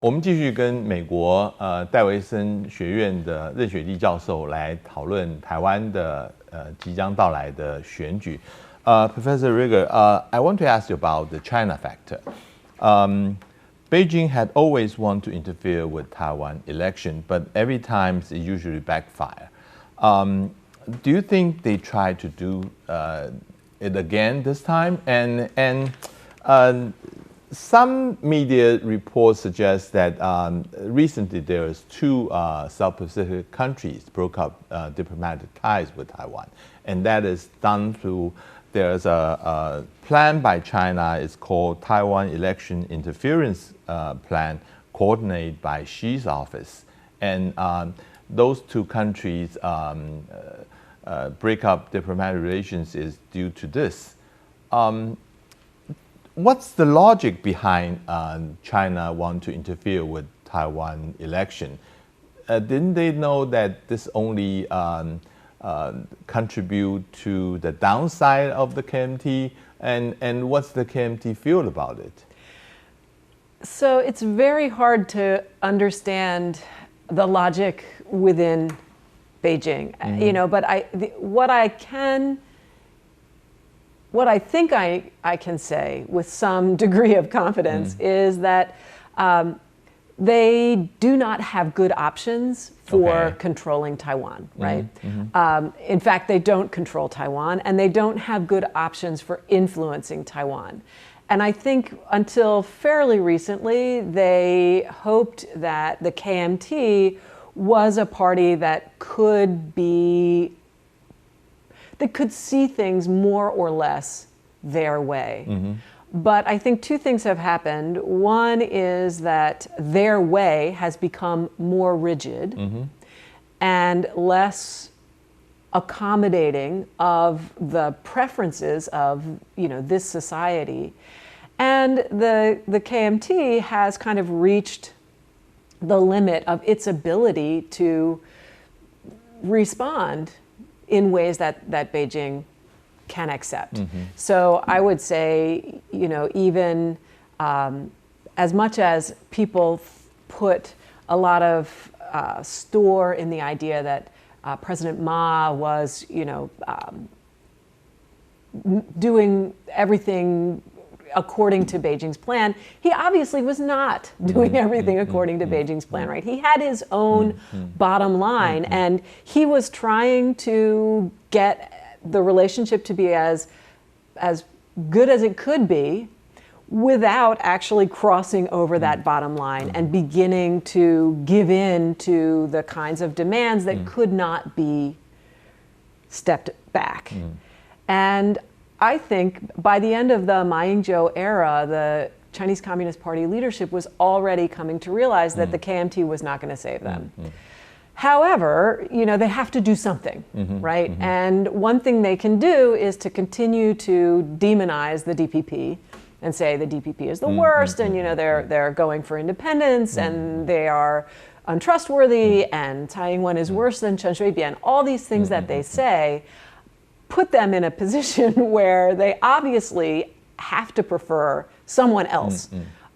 我们继续跟美国戴维森学院的任雪丽教授来讨论台湾的即将到来的选举。Professor Rigger, I want to ask you about the China factor. Beijing had always wanted to interfere with Taiwan election, but every time it usually backfire. Do you think they try to do it again this time? And some media reports suggest that recently there's two South Pacific countries broke up diplomatic ties with Taiwan, and that is done through there's a plan by China. It's called Taiwan Election Interference Plan, coordinated by Xi's office, and those two countries break up diplomatic relations is due to this. What's the logic behind China want to interfere with Taiwan election? Didn't they know that this only contribute to the downside of the KMT? And what's the KMT feel about it? So it's very hard to understand the logic within Beijing, you know. But what I think I can say with some degree of confidence is that they do not have good options for controlling Taiwan, right? In fact, they don't control Taiwan, and they don't have good options for influencing Taiwan. And I think until fairly recently, they hoped that the KMT was a party that could see things more or less their way. But I think two things have happened. One is that their way has become more rigid and less accommodating of the preferences of, you know, this society. And the KMT has kind of reached the limit of its ability to respond in ways that Beijing can accept. So I would say, you know, even as much as people put a lot of store in the idea that President Ma was, you know, doing everything according to Beijing's plan, he obviously was not doing everything according to Beijing's plan, right? He had his own bottom line, and he was trying to get the relationship to be as good as it could be without actually crossing over that bottom line and beginning to give in to the kinds of demands that could not be stepped back. And I think by the end of the Ma Ying-jeou era, the Chinese Communist Party leadership was already coming to realize that the KMT was not going to save them. However, you know, they have to do something, right? And one thing they can do is to continue to demonize the DPP and say the DPP is the worst, and, you know, they're going for independence, and they are untrustworthy, and Tsai Ing-wen is worse than Chen Shui-bian. All these things that they say put them in a position where they obviously have to prefer someone else.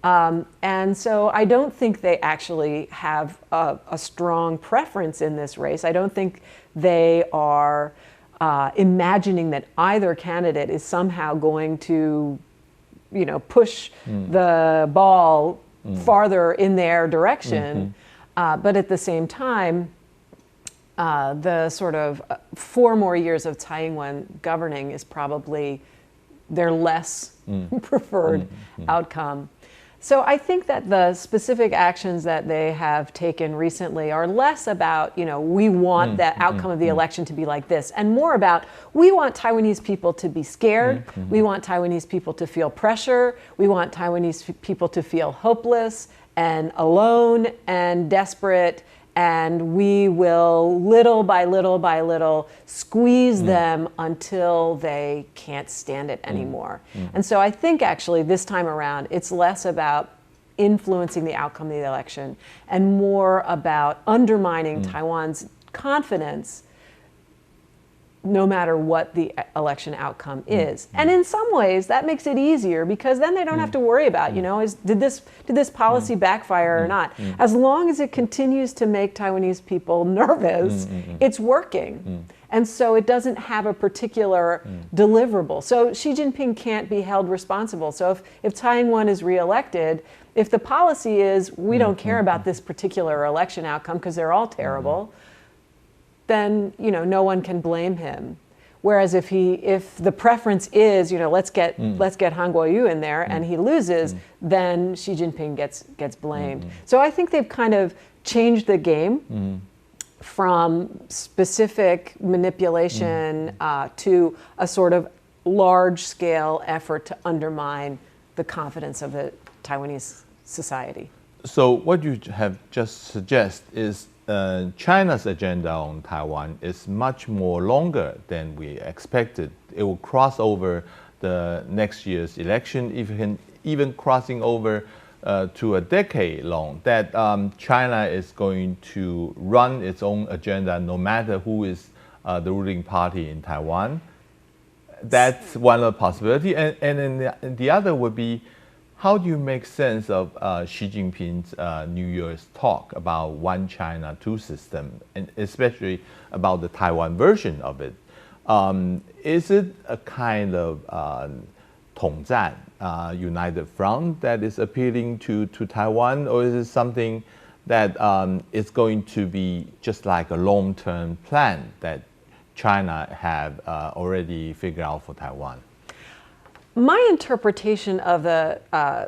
And so I don't think they actually have a strong preference in this race. I don't think they are imagining that either candidate is somehow going to, you know, push the ball farther in their direction. But at the same time, the sort of 4 more years of Tsai Ing-wen governing is probably their less preferred outcome. So I think that the specific actions that they have taken recently are less about, you know, we want the outcome of the election to be like this, and more about we want Taiwanese people to be scared, we want Taiwanese people to feel pressure, we want Taiwanese people to feel hopeless and alone and desperate, and we will little by little squeeze them until they can't stand it anymore. And so I think actually this time around it's less about influencing the outcome of the election and more about undermining Taiwan's confidence no matter what the election outcome is. And in some ways, that makes it easier because then they don't have to worry about, did this policy backfire or not? As long as it continues to make Taiwanese people nervous, it's working. And so it doesn't have a particular deliverable. So Xi Jinping can't be held responsible. So if Tsai Ing-wen is reelected, if the policy is we don't care about this particular election outcome because they're all terrible, then no one can blame him. Whereas if the preference is let's get Han Kuo-yu in there and he loses, then Xi Jinping gets blamed. So I think they've kind of changed the game from specific manipulation to a sort of large-scale effort to undermine the confidence of the Taiwanese society. So what you have just suggested is China's agenda on Taiwan is much more longer than we expected. It will cross over the next year's election, even crossing over to a decade long, that China is going to run its own agenda no matter who is the ruling party in Taiwan. That's one of the possibilities. And then the other would be, how do you make sense of Xi Jinping's New Year's talk about one China, two system, and especially about the Taiwan version of it? Is it a kind of 统战, united front that is appealing to Taiwan, or is it something that is going to be just like a long-term plan that China have already figured out for Taiwan? My interpretation of the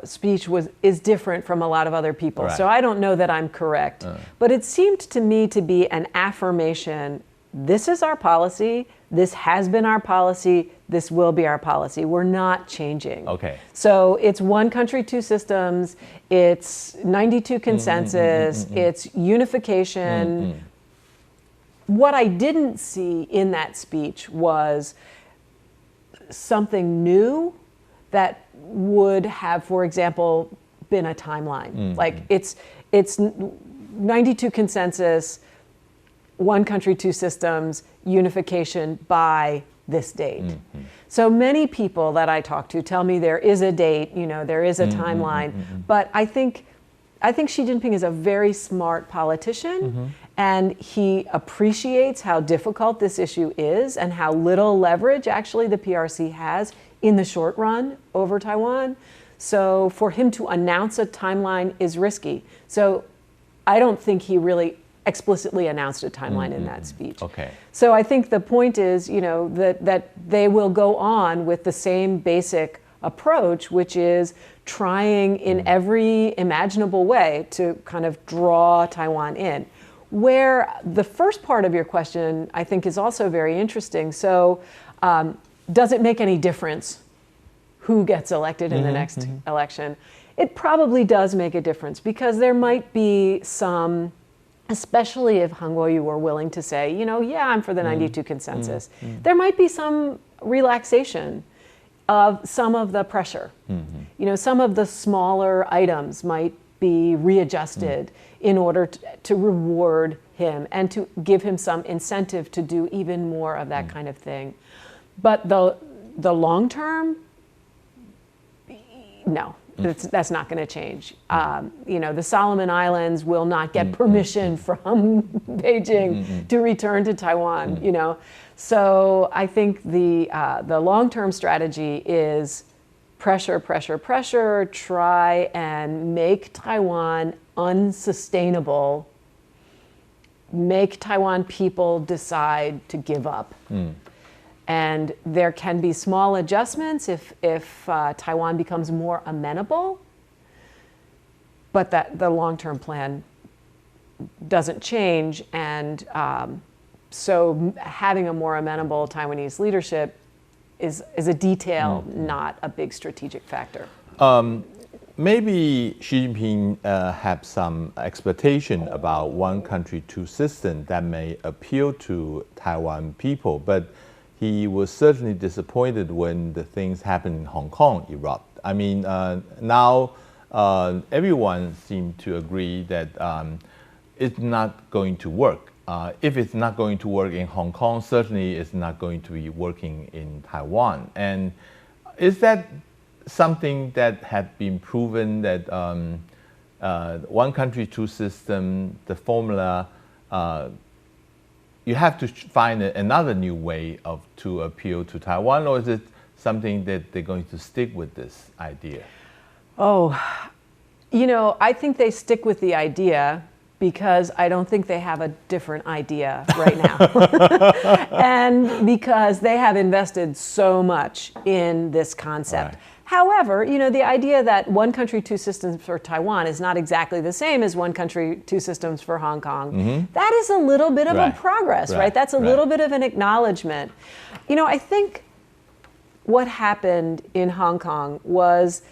speech is different from a lot of other people, right. So I don't know that I'm correct. But it seemed to me to be an affirmation, this is our policy, this has been our policy, this will be our policy. We're not changing. Okay. So it's one country, two systems, it's 92 consensus, it's unification. What I didn't see in that speech was something new that would have, for example, been a timeline. Like it's 92 consensus, one country, two systems, unification by this date. So many people that I talk to tell me there is a date, there is a timeline, but I think Xi Jinping is a very smart politician, and he appreciates how difficult this issue is and how little leverage actually the PRC has in the short run over Taiwan. So for him to announce a timeline is risky. So I don't think he really explicitly announced a timeline in that speech. Okay. So I think the point is, that they will go on with the same basic approach, which is trying in every imaginable way to kind of draw Taiwan in. Where the first part of your question, I think, is also very interesting. So does it make any difference who gets elected in the next election? It probably does make a difference, because there might be some, especially if Han Kuo-yu were willing to say, yeah, I'm for the 92 consensus, there might be some relaxation of some of the pressure. Some of the smaller items might be readjusted in order to reward him and to give him some incentive to do even more of that kind of thing. But the long term, no. That's not going to change. The Solomon Islands will not get permission from Beijing to return to Taiwan. So I think the long-term strategy is pressure, pressure, pressure. Try and make Taiwan unsustainable. Make Taiwan people decide to give up. And there can be small adjustments if Taiwan becomes more amenable, but that the long-term plan doesn't change. And so having a more amenable Taiwanese leadership is a detail, not a big strategic factor. Maybe Xi Jinping have some expectation about one country, two systems that may appeal to Taiwan people, but he was certainly disappointed when the things happened in Hong Kong erupt. I mean, now everyone seemed to agree that it's not going to work if it's not going to work in Hong Kong, certainly it's not going to be working in Taiwan. And is that something that had been proven that one country, two system, the formula, you have to find another new way to appeal to Taiwan, or is it something that they're going to stick with this idea? Oh, I think they stick with the idea because I don't think they have a different idea right now. And because they have invested so much in this concept. Right. However, the idea that one country, two systems for Taiwan is not exactly the same as one country, two systems for Hong Kong. Mm-hmm. That is a little bit of a progress, right? That's a little bit of an acknowledgement. I think what happened in Hong Kong was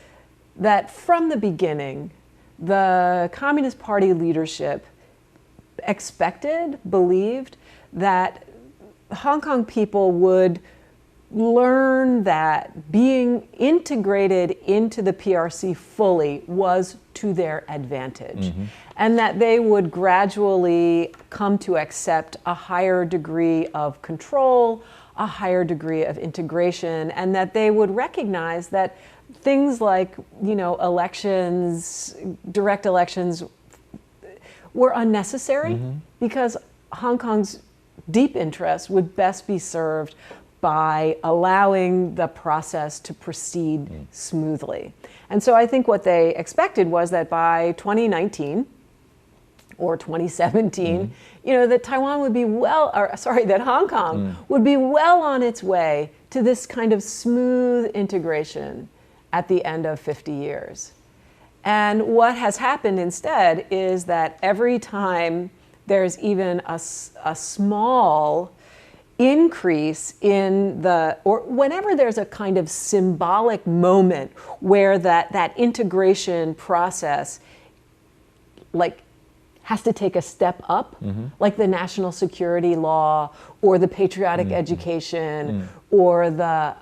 that from the beginning, the Communist Party leadership believed that Hong Kong people would learn that being integrated into the PRC fully was to their advantage, mm-hmm. and that they would gradually come to accept a higher degree of control, a higher degree of integration, and that they would recognize that things like, elections, direct elections, were unnecessary, mm-hmm. because Hong Kong's deep interests would best be served by allowing the process to proceed smoothly. And so I think what they expected was that by 2019 or 2017, mm-hmm. That Taiwan would be that Hong Kong would be well on its way to this kind of smooth integration at the end of 50 years. And what has happened instead is that every time there's even a small increase or whenever there's a kind of symbolic moment where that integration process has to take a step up, mm-hmm. like the national security law or the patriotic mm-hmm. education or the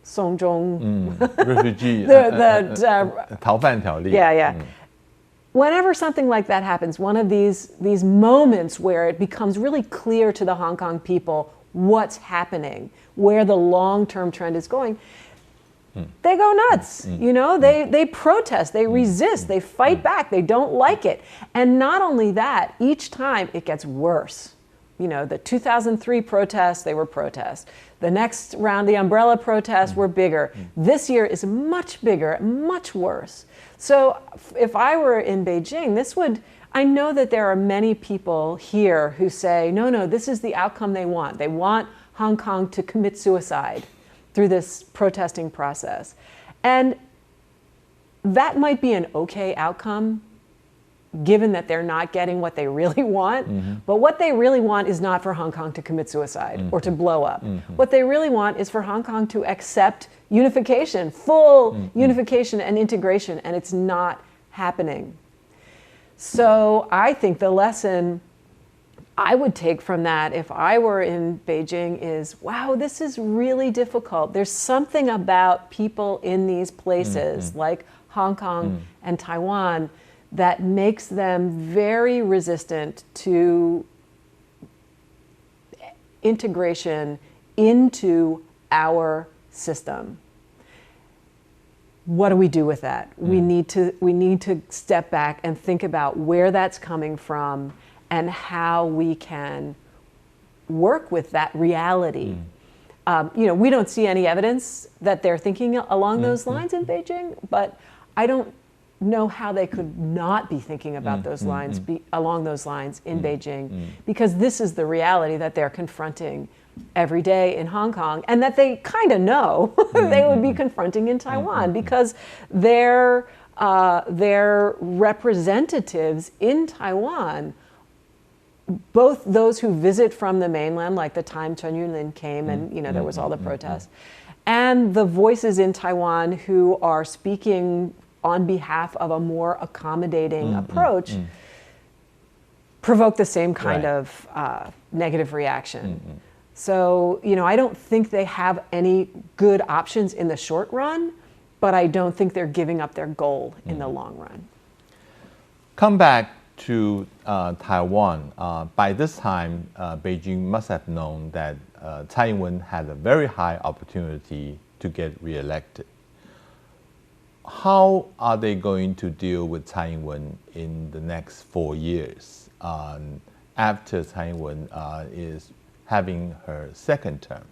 Songjong refugee 逃犯条例. Yeah. Whenever something like that happens, one of these moments where it becomes really clear to the Hong Kong people what's happening, where the long-term trend is going, they go nuts. They protest, they resist, they fight back, they don't like it. And not only that, each time it gets worse. The 2003 protests, they were protests. The next round, the umbrella protests were bigger. This year is much bigger, much worse. So if I were in Beijing, I know that there are many people here who say, no, this is the outcome they want. They want Hong Kong to commit suicide through this protesting process. And that might be an okay outcome, given that they're not getting what they really want. Mm-hmm. But what they really want is not for Hong Kong to commit suicide or to blow up. Mm-hmm. What they really want is for Hong Kong to accept unification, full unification and integration, and it's not happening. So I think the lesson I would take from that if I were in Beijing is, wow, this is really difficult. There's something about people in these places like Hong Kong and Taiwan that makes them very resistant to integration into our system. What do we do with that? We need to step back and think about where that's coming from and how we can work with that reality. We don't see any evidence that they're thinking along those lines in Beijing, but I don't know how they could not be thinking about those lines, along those lines in Beijing, because this is the reality that they're confronting every day in Hong Kong, and that they kind of know they would be confronting in Taiwan, because their representatives in Taiwan, both those who visit from the mainland, like the time Chen Yunlin came and there was all the protests, and the voices in Taiwan who are speaking on behalf of a more accommodating approach, provoke the same kind of negative reaction. So, I don't think they have any good options in the short run, but I don't think they're giving up their goal in the long run. come back to Taiwan. By this time, Beijing must have known that Tsai Ing-wen had a very high opportunity to get reelected. How are they going to deal with Tsai Ing-wen in the next 4 years after Tsai Ing-wen is having her second term?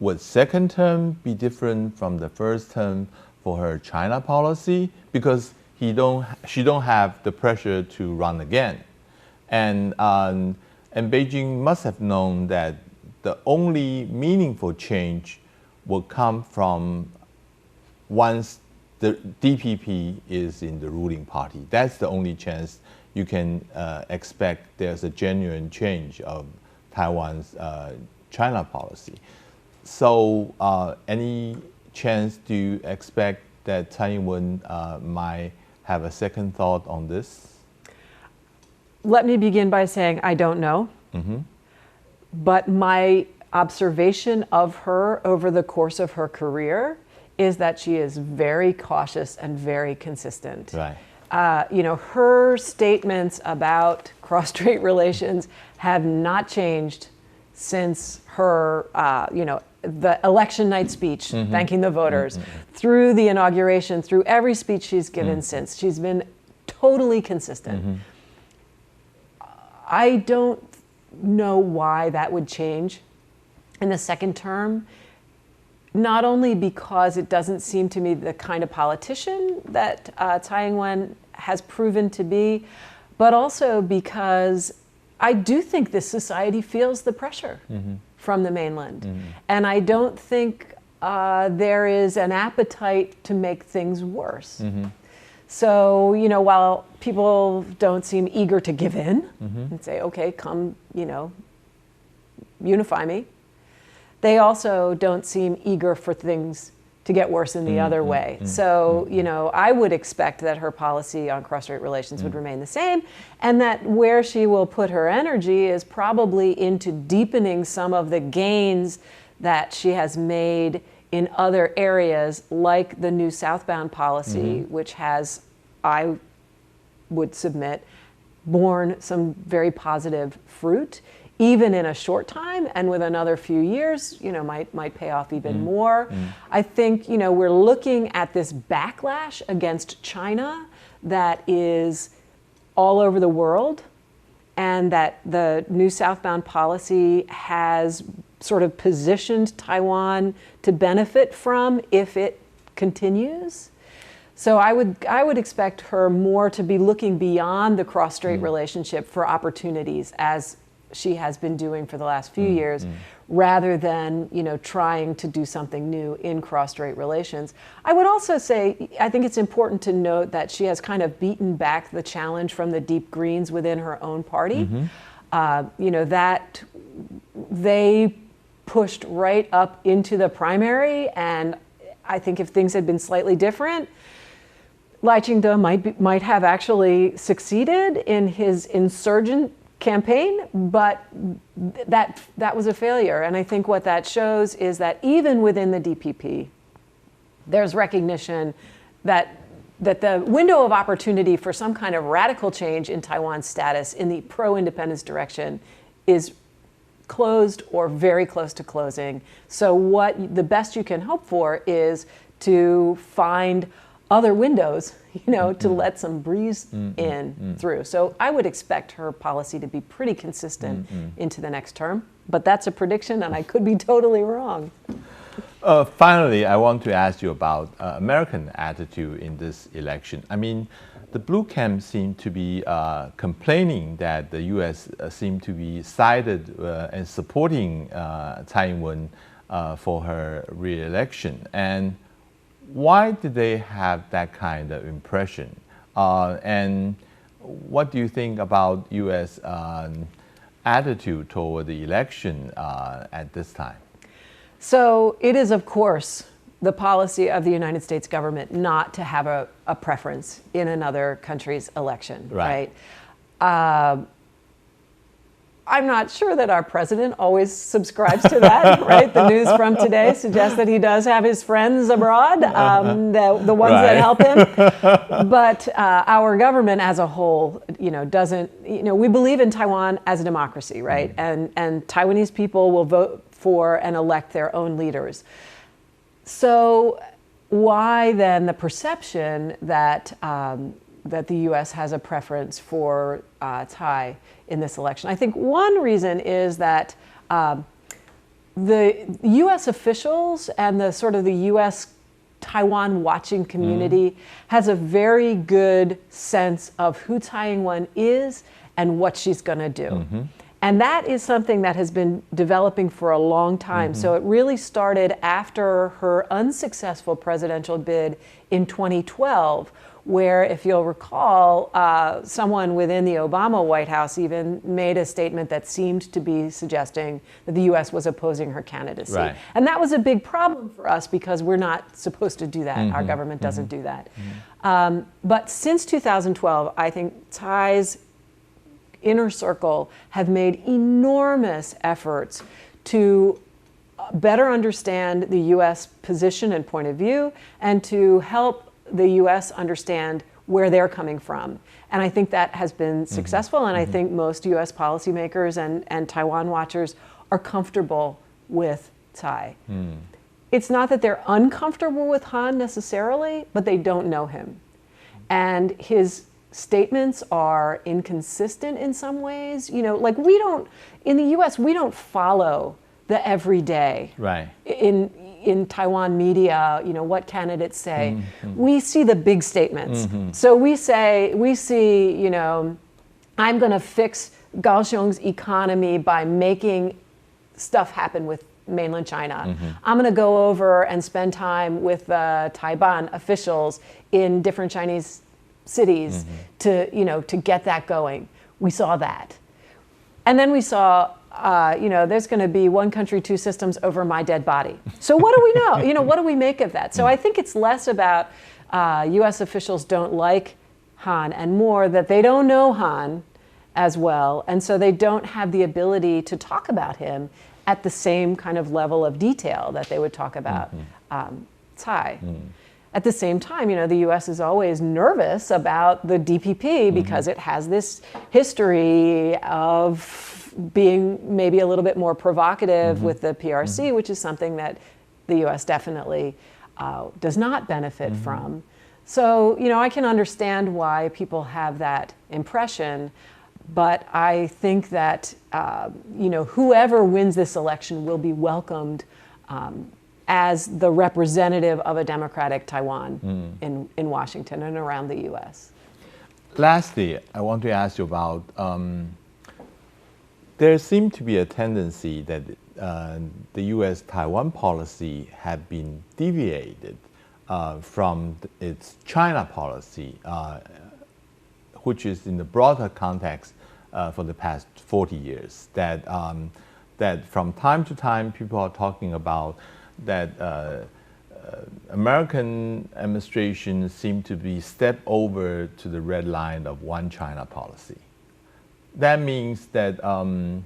Would second term be different from the first term for her China policy? Because she don't have the pressure to run again. And Beijing must have known that the only meaningful change will come from once the DPP is in the ruling party. That's the only chance you can expect there's a genuine change of Taiwan's China policy. So any chance do you expect that Tsai Ing-wen might have a second thought on this? Let me begin by saying I don't know. But my observation of her over the course of her career is that she is very cautious and very consistent. Right. Her statements about cross-strait relations have not changed since her, the election night speech, thanking the voters, through the inauguration, through every speech she's given since. She's been totally consistent. I don't know why that would change in the second term, not only because it doesn't seem to me the kind of politician that Tsai Ing-wen has proven to be, but also because I do think this society feels the pressure from the mainland. And I don't think there is an appetite to make things worse. So, while people don't seem eager to give in and say, okay, come, unify me, they also don't seem eager for things to get worse in the other way. So, I would expect that her policy on cross-strait relations would remain the same, and that where she will put her energy is probably into deepening some of the gains that she has made in other areas, like the new southbound policy, which has, I would submit, borne some very positive fruit, even in a short time, and with another few years, might pay off even more. I think, we're looking at this backlash against China that is all over the world, and that the new southbound policy has sort of positioned Taiwan to benefit from if it continues. So I would expect her more to be looking beyond the cross-strait relationship for opportunities, as she has been doing for the last few years, rather than trying to do something new in cross-strait relations. I would also say I think it's important to note that she has kind of beaten back the challenge from the Deep Greens within her own party. That they pushed right up into the primary, and I think if things had been slightly different, Lai Ching-te might have actually succeeded in his insurgent campaign, but that was a failure. And I think what that shows is that even within the DPP, there's recognition that the window of opportunity for some kind of radical change in Taiwan's status in the pro-independence direction is closed or very close to closing. So what the best you can hope for is to find other windows, to let some breeze in through. So I would expect her policy to be pretty consistent into the next term, but that's a prediction and I could be totally wrong. Finally, I want to ask you about American attitude in this election. I mean, the blue camp seem to be complaining that the U.S. seem to be sided and supporting Tsai Ing-wen for her re-election. And why did they have that kind of impression? And what do you think about U.S. attitude toward the election at this time? So it is, of course, the policy of the United States government not to have a preference in another country's election, right? I'm not sure that our president always subscribes to that, right? The news from today suggests that he does have his friends abroad, the ones that help him. But our government as a whole, doesn't, we believe in Taiwan as a democracy, right? And Taiwanese people will vote for and elect their own leaders. So why then the perception that that the U.S. has a preference for Tsai in this election? I think one reason is that the U.S. officials and the sort of the U.S. Taiwan watching community has a very good sense of who Tsai Ing-wen is and what she's going to do. And that is something that has been developing for a long time. So it really started after her unsuccessful presidential bid in 2012, where, if you'll recall, someone within the Obama White House even made a statement that seemed to be suggesting that the U.S. was opposing her candidacy. Right. And that was a big problem for us because we're not supposed to do that. Our government doesn't do that. But since 2012, I think Tsai's inner circle have made enormous efforts to better understand the U.S. position and point of view, and to help the U.S. understand where they're coming from. And I think that has been successful, and I think most U.S. policymakers and Taiwan watchers are comfortable with Tsai. It's not that they're uncomfortable with Han necessarily, but they don't know him. And his statements are inconsistent in some ways. Like in the U.S., we don't follow the everyday. Right. In Taiwan media, what candidates say. We see the big statements. So we see, I'm going to fix Kaohsiung's economy by making stuff happen with mainland China. I'm going to go over and spend time with the Taiwan officials in different Chinese cities to get that going. We saw that. And then we saw, there's going to be one country, two systems over my dead body. So what do we know? What do we make of that? So I think it's less about U.S. officials don't like Han and more that they don't know Han as well. And so they don't have the ability to talk about him at the same kind of level of detail that they would talk about Tsai. At the same time, the U.S. is always nervous about the DPP because it has this history of being maybe a little bit more provocative with the PRC, which is something that the U.S. definitely does not benefit from. So, I can understand why people have that impression, but I think that, whoever wins this election will be welcomed as the representative of a democratic Taiwan in Washington and around the U.S. Lastly, I want to ask you about, there seems to be a tendency that the U.S. Taiwan policy had been deviated from its China policy, which is in the broader context for the past 40 years, that from time to time people are talking about that American administration seem to be stepped over to the red line of one China policy. That means that, do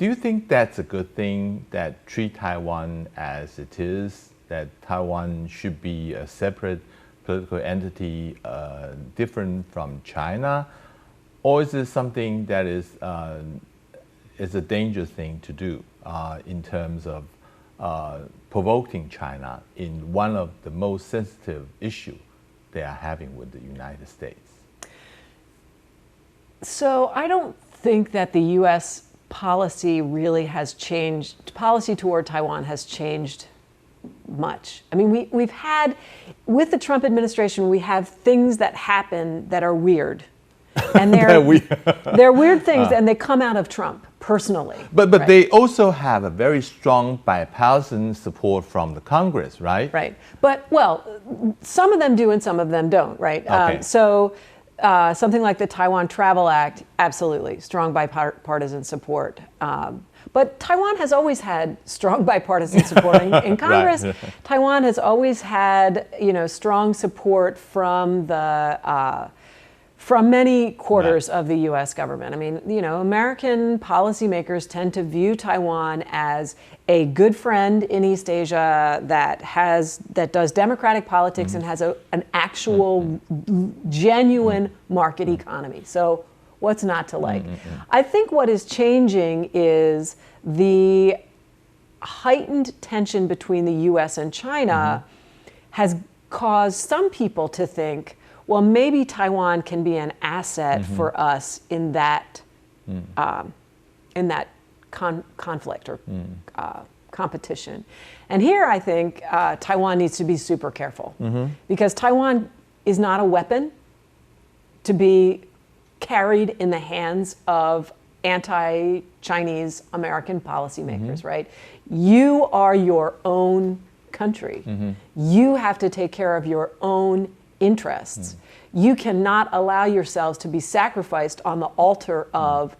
you think that's a good thing, that treat Taiwan as it is, that Taiwan should be a separate political entity different from China? Or is it something that is a dangerous thing to do in terms of provoking China in one of the most sensitive issues they are having with the United States? So I don't think that the U.S. policy really has changed. Policy toward Taiwan has changed much. I mean, we've had, with the Trump administration, we have things that happen that are weird. And they're weird things, and they come out of Trump personally. But right? They also have a very strong bipartisan support from the Congress, right? Right. But, some of them do and some of them don't, right? Okay. Something like the Taiwan Travel Act, absolutely, strong bipartisan support. But Taiwan has always had strong bipartisan support in Congress. Right. Taiwan has always had, strong support from the from many quarters of the U.S. government. I mean, American policymakers tend to view Taiwan as a good friend in East Asia that does democratic politics and has an actual genuine market economy. So what's not to like? I think what is changing is the heightened tension between the U.S. and China has caused some people to think, well, maybe Taiwan can be an asset for us in that conflict or competition. And here I think Taiwan needs to be super careful because Taiwan is not a weapon to be carried in the hands of anti-Chinese American policymakers, right? You are your own country. You have to take care of your own interests. You cannot allow yourselves to be sacrificed on the altar of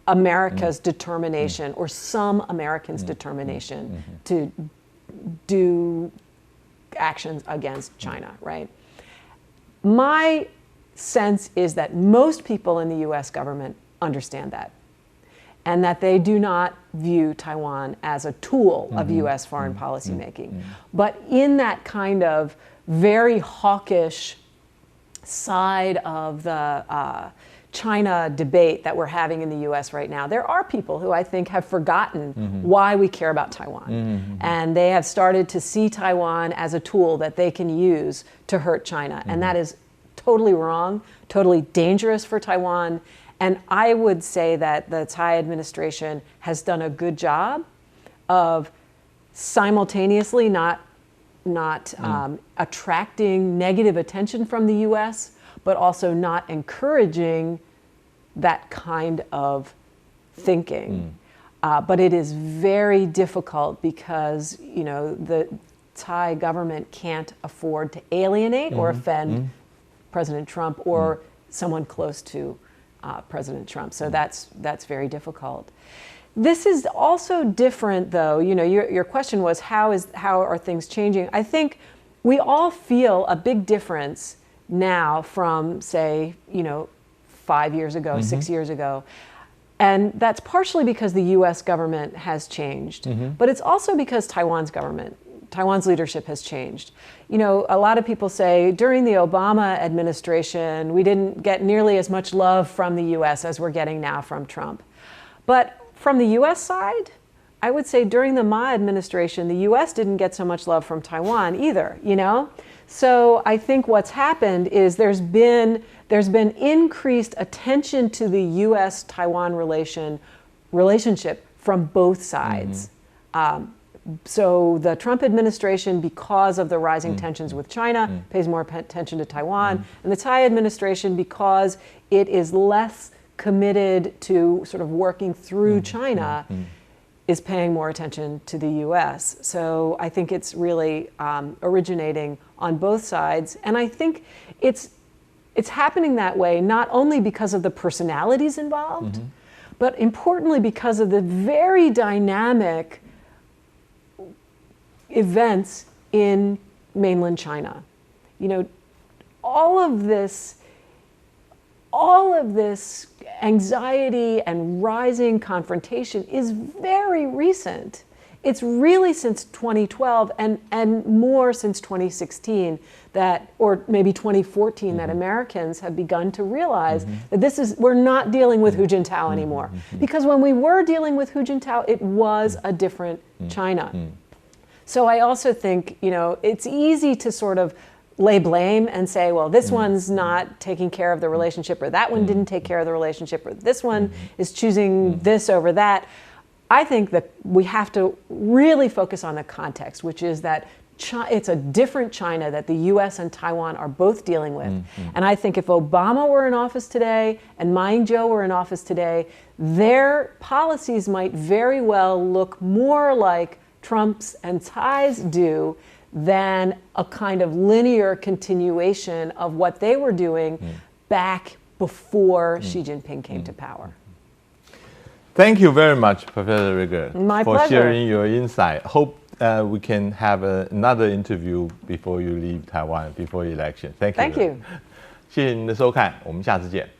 America's determination or some Americans' determination to do actions against China, right? My sense is that most people in the US government understand that, and that they do not view Taiwan as a tool of US foreign policy making. But in that kind of very hawkish side of the China debate that we're having in the US right now, there are people who I think have forgotten why we care about Taiwan. And they have started to see Taiwan as a tool that they can use to hurt China. And that is totally wrong, totally dangerous for Taiwan. And I would say that the Tsai administration has done a good job of simultaneously not attracting negative attention from the US, but also not encouraging that kind of thinking. But it is very difficult because, the Thai government can't afford to alienate or offend President Trump or someone close to President Trump. So that's very difficult. This is also different, though. Your question was how are things changing? I think we all feel a big difference now from, say, 5 years ago, 6 years ago. And that's partially because the US government has changed, but it's also because Taiwan's leadership has changed. A lot of people say during the Obama administration, we didn't get nearly as much love from the US as we're getting now from Trump. But from the US side, I would say during the Ma administration, the US didn't get so much love from Taiwan either, So I think what's happened is there's been increased attention to the US-Taiwan relationship from both sides. So the Trump administration, because of the rising tensions with China, pays more attention to Taiwan, and the Tsai administration, because it is less committed to sort of working through China, is paying more attention to the US. So I think it's really originating on both sides. And I think it's happening that way not only because of the personalities involved, but importantly because of the very dynamic events in mainland China. All of this anxiety and rising confrontation is very recent. It's really since 2012 and more since 2016 or maybe 2014 that Americans have begun to realize that we're not dealing with Hu Jintao anymore. Because when we were dealing with Hu Jintao, it was a different China. So I also think, it's easy to sort of lay blame and say, well, this one's not taking care of the relationship, or that one didn't take care of the relationship, or this one is choosing this over that. I think that we have to really focus on the context, which is that it's a different China that the US and Taiwan are both dealing with. And I think if Obama were in office today and Ma Ying-jeou were in office today, their policies might very well look more like Trump's and Tsai's do than a kind of linear continuation of what they were doing back before Xi Jinping came to power. Thank you very much, Professor Rieger, for pleasure. sharing your insight. Hope we can have another interview before you leave Taiwan, before election. Thank you. Thank you. 谢谢您的收看，我们下次见。